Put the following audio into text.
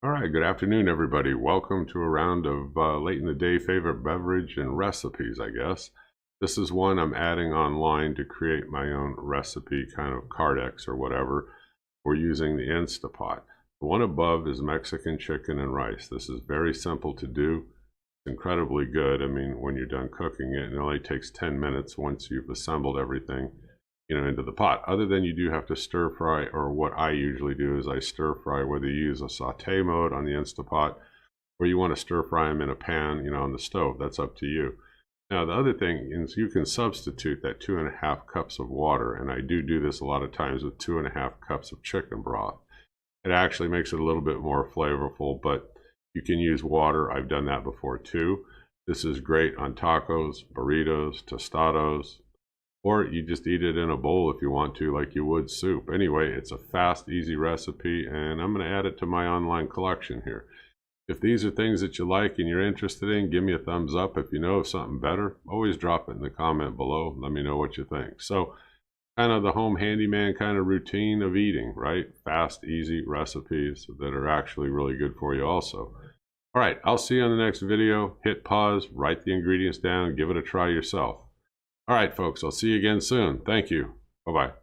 All right, good afternoon, everybody. Welcome to a round of late in the day favorite beverage and recipes, I guess. This is one I'm adding online to create my own recipe, kind of Cardex or whatever. We're using the Instapot. The one above is Mexican chicken and rice. This is very simple to do. It's incredibly good. I mean, when you're done cooking it, it only takes 10 minutes once you've assembled everything, into the pot. Other than you do have to stir fry, or what I usually do is I stir fry, whether you use a saute mode on the Instapot or you want to stir fry them in a pan, on the stove. That's up to you. Now, the other thing is you can substitute that 2.5 cups of water, and I do this a lot of times with 2.5 cups of chicken broth. It actually makes it a little bit more flavorful, but you can use water. I've done that before too. This is great on tacos, burritos, tostados, or you just eat it in a bowl if you want to, like you would soup. Anyway, it's a fast, easy recipe, and I'm going to add it to my online collection here. If these are things that you like and you're interested in, give me a thumbs up. If you know of something better, always drop it in the comment below. Let me know what you think. So, kind of the home handyman kind of routine of eating, right? Fast, easy recipes that are actually really good for you also. All right, I'll see you on the next video. Hit pause, write the ingredients down, give it a try yourself. All right, folks, I'll see you again soon. Thank you. Bye-bye.